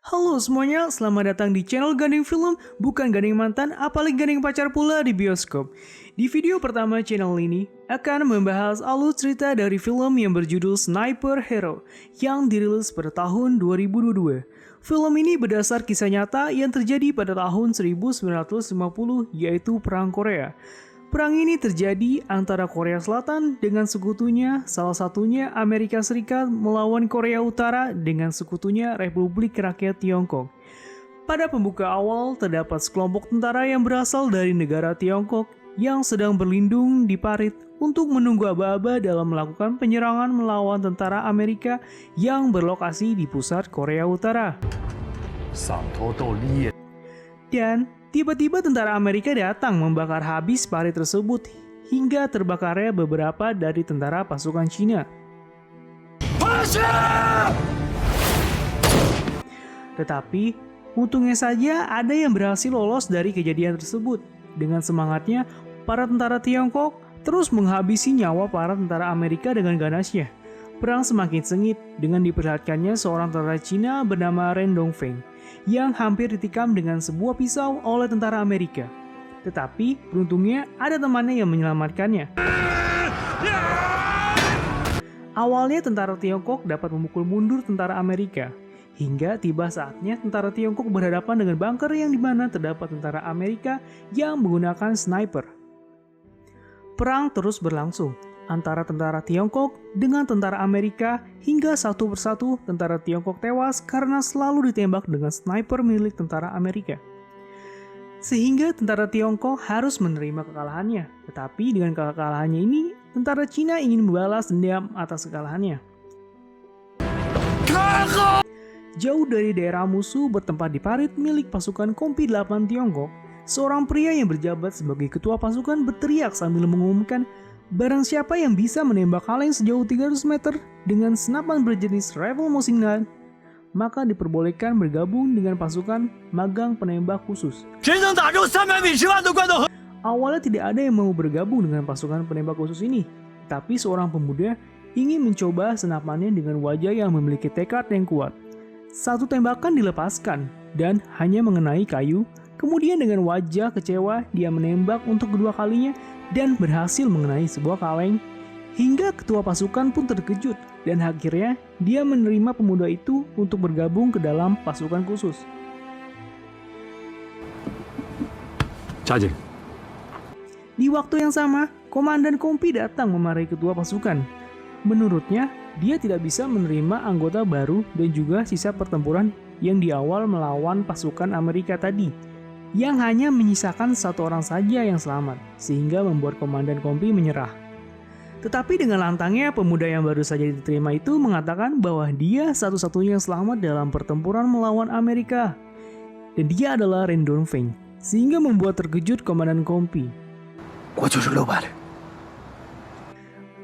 Halo semuanya, selamat datang di channel Gandeng Film, bukan gandeng mantan, apalagi gandeng pacar pula di bioskop. Di video pertama channel ini, akan membahas alur cerita dari film yang berjudul Sniper Hero, yang dirilis pada tahun 2022. Film ini berdasar kisah nyata yang terjadi pada tahun 1950, yaitu Perang Korea. Perang ini terjadi antara Korea Selatan dengan sekutunya, salah satunya Amerika Serikat melawan Korea Utara dengan sekutunya Republik Rakyat Tiongkok. Pada pembuka awal, terdapat sekelompok tentara yang berasal dari negara Tiongkok yang sedang berlindung di parit untuk menunggu aba-aba dalam melakukan penyerangan melawan tentara Amerika yang berlokasi di pusat Korea Utara. Dan tiba-tiba tentara Amerika datang membakar habis parit tersebut hingga terbakarnya beberapa dari tentara pasukan Cina. Tetapi, untungnya saja ada yang berhasil lolos dari kejadian tersebut. Dengan semangatnya, para tentara Tiongkok terus menghabisi nyawa para tentara Amerika dengan ganasnya. Perang semakin sengit dengan diperlihatkannya seorang tentara Cina bernama Ren Dongfeng yang hampir ditikam dengan sebuah pisau oleh tentara Amerika. Tetapi beruntungnya ada temannya yang menyelamatkannya. Awalnya tentara Tiongkok dapat memukul mundur tentara Amerika, hingga tiba saatnya tentara Tiongkok berhadapan dengan bunker yang dimana terdapat tentara Amerika yang menggunakan sniper. Perang terus berlangsung antara tentara Tiongkok dengan tentara Amerika hingga satu persatu tentara Tiongkok tewas karena selalu ditembak dengan sniper milik tentara Amerika. Sehingga tentara Tiongkok harus menerima kekalahannya. Tetapi dengan kekalahannya ini, tentara Cina ingin membalas dendam atas kekalahannya. Jauh dari daerah musuh bertempat di parit milik pasukan Kompi 8 Tiongkok, seorang pria yang berjabat sebagai ketua pasukan berteriak sambil mengumumkan, barang siapa yang bisa menembak kaleng sejauh 300 meter dengan senapan berjenis rifle machine gun, maka diperbolehkan bergabung dengan pasukan magang penembak khusus. Awalnya tidak ada yang mau bergabung dengan pasukan penembak khusus ini, tapi seorang pemuda ingin mencoba senapannya dengan wajah yang memiliki tekad yang kuat. Satu tembakan dilepaskan dan hanya mengenai kayu. Kemudian dengan wajah kecewa, dia menembak untuk kedua kalinya dan berhasil mengenai sebuah kaleng. Hingga ketua pasukan pun terkejut dan akhirnya dia menerima pemuda itu untuk bergabung ke dalam pasukan khusus. Di waktu yang sama, Komandan Kompi datang memarahi ketua pasukan. Menurutnya, dia tidak bisa menerima anggota baru dan juga sisa pertempuran yang di awal melawan pasukan Amerika tadi, yang hanya menyisakan satu orang saja yang selamat, sehingga membuat Komandan Kompi menyerah. Tetapi dengan lantangnya, pemuda yang baru saja diterima itu mengatakan bahwa dia satu-satunya yang selamat dalam pertempuran melawan Amerika. Dan dia adalah Ren Dongfeng, sehingga membuat terkejut Komandan Kompi.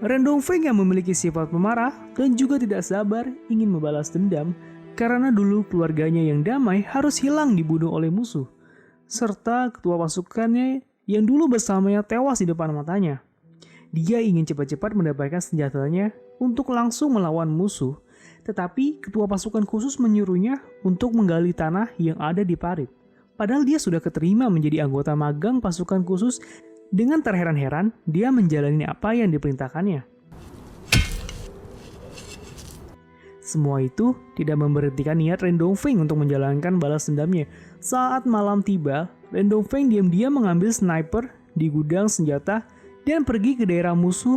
Ren Dongfeng yang memiliki sifat pemarah dan juga tidak sabar ingin membalas dendam karena dulu keluarganya yang damai harus hilang dibunuh oleh musuh, serta ketua pasukannya yang dulu bersamanya tewas di depan matanya. Dia ingin cepat-cepat mendapatkan senjatanya untuk langsung melawan musuh, tetapi ketua pasukan khusus menyuruhnya untuk menggali tanah yang ada di parit. Padahal dia sudah keterima menjadi anggota magang pasukan khusus. Dengan terheran-heran, dia menjalani apa yang diperintahkannya. Semua itu tidak memberhentikan niat Ren Dongfeng untuk menjalankan balas dendamnya. Saat malam tiba, Ren Dongfeng diam-diam mengambil sniper di gudang senjata dan pergi ke daerah musuh.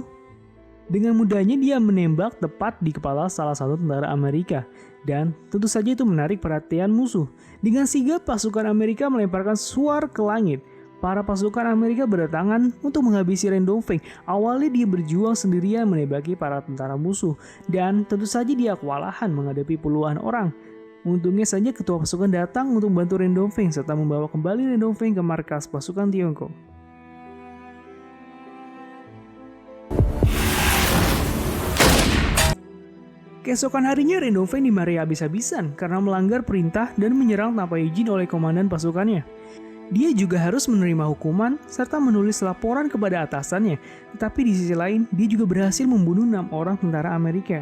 Dengan mudahnya dia menembak tepat di kepala salah satu tentara Amerika. Dan tentu saja itu menarik perhatian musuh. Dengan sigap pasukan Amerika melemparkan suar ke langit. Para pasukan Amerika berdatangan untuk menghabisi Ren Dongfeng. Awalnya dia berjuang sendirian menembaki para tentara musuh. Dan tentu saja dia kewalahan menghadapi puluhan orang. Untungnya saja ketua pasukan datang untuk membantu Ren Dongfeng serta membawa kembali Ren Dongfeng ke markas pasukan Tiongkok. Keesokan harinya Ren Dongfeng dimarahi habis-habisan karena melanggar perintah dan menyerang tanpa izin oleh komandan pasukannya. Dia juga harus menerima hukuman serta menulis laporan kepada atasannya, tetapi di sisi lain dia juga berhasil membunuh 6 orang tentara Amerika.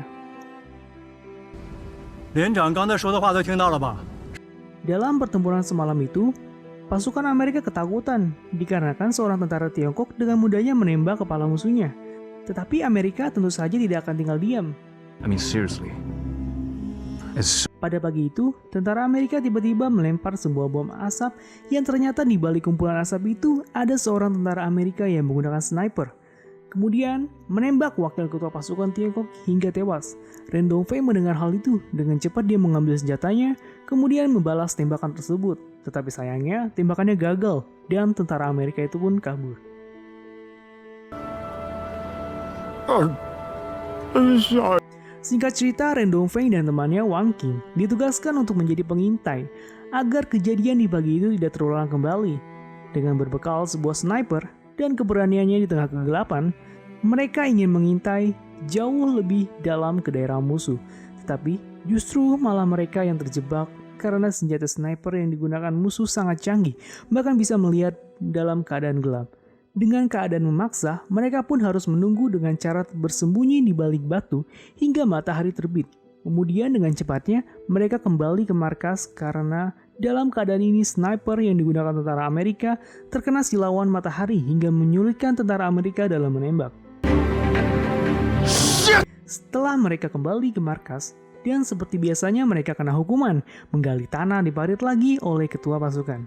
连长刚才说的话都听到了吧？ Dalam pertempuran semalam itu, pasukan Amerika ketakutan dikarenakan seorang tentara Tiongkok dengan mudahnya menembak kepala musuhnya. Tetapi Amerika tentu saja tidak akan tinggal diam. Seriously. Pada pagi itu, tentara Amerika tiba-tiba melempar sebuah bom asap yang ternyata di balik kumpulan asap itu ada seorang tentara Amerika yang menggunakan sniper. Kemudian, menembak wakil ketua pasukan Tiongkok hingga tewas. Ren Dongfeng mendengar hal itu, dengan cepat dia mengambil senjatanya, kemudian membalas tembakan tersebut. Tetapi sayangnya, tembakannya gagal, dan tentara Amerika itu pun kabur. Singkat cerita, Ren Dongfeng dan temannya Wang Qing ditugaskan untuk menjadi pengintai, agar kejadian di pagi itu tidak terulang kembali. Dengan berbekal sebuah sniper, dan keberaniannya di tengah kegelapan, mereka ingin mengintai jauh lebih dalam ke daerah musuh. Tetapi justru malah mereka yang terjebak karena senjata sniper yang digunakan musuh sangat canggih, bahkan bisa melihat dalam keadaan gelap. Dengan keadaan memaksa, mereka pun harus menunggu dengan cara bersembunyi di balik batu hingga matahari terbit. Kemudian dengan cepatnya, mereka kembali ke markas karena dalam keadaan ini sniper yang digunakan tentara Amerika terkena silauan matahari hingga menyulitkan tentara Amerika dalam menembak. Setelah mereka kembali ke markas, dan seperti biasanya mereka kena hukuman, menggali tanah di parit lagi oleh ketua pasukan.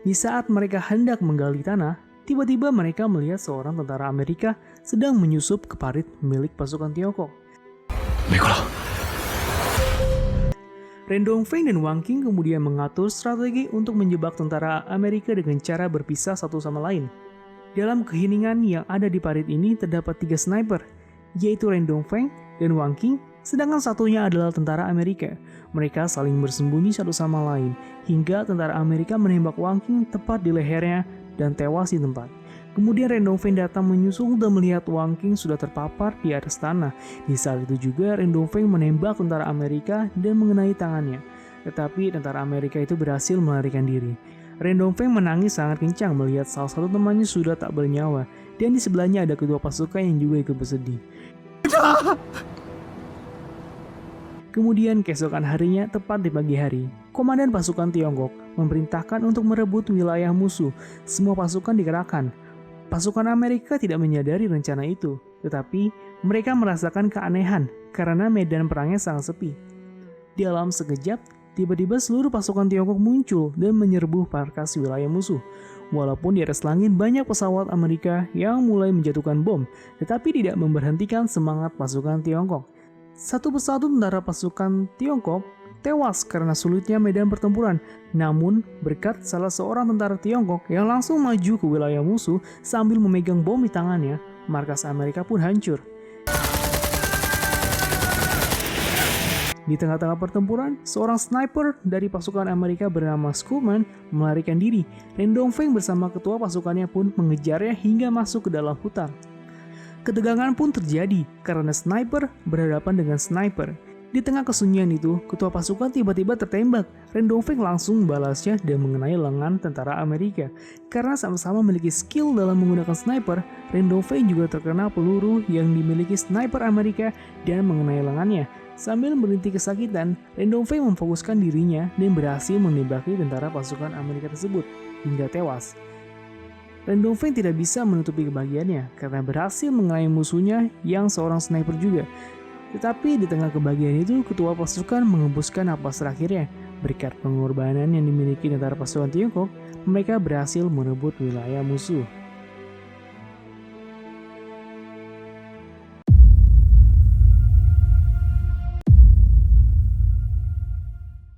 Di saat mereka hendak menggali tanah, tiba-tiba mereka melihat seorang tentara Amerika sedang menyusup ke parit milik pasukan Tiongkok. Ren Dongfeng dan Wang Qing kemudian mengatur strategi untuk menjebak tentara Amerika dengan cara berpisah satu sama lain. Dalam keheningan yang ada di parit ini terdapat 3 sniper, yaitu Ren Dongfeng dan Wang Qing, sedangkan satunya adalah tentara Amerika. Mereka saling bersembunyi satu sama lain, hingga tentara Amerika menembak Wang Qing tepat di lehernya dan tewas di tempat. Kemudian Ren Dongfeng datang menyusul dan melihat Wang Qing sudah terpapar di atas tanah. Di saat itu juga Ren Dongfeng menembak tentara Amerika dan mengenai tangannya. Tetapi tentara Amerika itu berhasil melarikan diri. Ren Dongfeng menangis sangat kencang melihat salah satu temannya sudah tak bernyawa. Dan di sebelahnya ada kedua pasukan yang juga ikut bersedih. Kemudian keesokan harinya, tepat di pagi hari, komandan pasukan Tiongkok memerintahkan untuk merebut wilayah musuh. Semua pasukan dikerahkan. Pasukan Amerika tidak menyadari rencana itu, tetapi mereka merasakan keanehan karena medan perangnya sangat sepi. Dalam sekejap, tiba-tiba seluruh pasukan Tiongkok muncul dan menyerbu markas wilayah musuh. Walaupun di atas langit banyak pesawat Amerika yang mulai menjatuhkan bom, tetapi tidak memberhentikan semangat pasukan Tiongkok. Satu persatu tentara pasukan Tiongkok tewas karena sulitnya medan pertempuran. Namun, berkat salah seorang tentara Tiongkok yang langsung maju ke wilayah musuh sambil memegang bom di tangannya, markas Amerika pun hancur. Di tengah-tengah pertempuran, seorang sniper dari pasukan Amerika bernama Schumann melarikan diri. Ren Dongfeng bersama ketua pasukannya pun mengejarnya hingga masuk ke dalam hutan. Ketegangan pun terjadi karena sniper berhadapan dengan sniper. Di tengah kesunyian itu, ketua pasukan tiba-tiba tertembak. Ren Dongfeng langsung membalasnya dan mengenai lengan tentara Amerika. Karena sama-sama memiliki skill dalam menggunakan sniper, Ren Dongfeng juga terkena peluru yang dimiliki sniper Amerika dan mengenai lengannya. Sambil merintih kesakitan, Ren Dongfeng memfokuskan dirinya dan berhasil menembaki tentara pasukan Amerika tersebut hingga tewas. Ren Dongfeng tidak bisa menutupi kebahagiaannya karena berhasil mengenai musuhnya yang seorang sniper juga. Tetapi di tengah kebahagiaan itu, ketua pasukan mengembuskan napas terakhirnya. Berkat pengorbanan yang dimiliki tentara pasukan Tiongkok, mereka berhasil merebut wilayah musuh.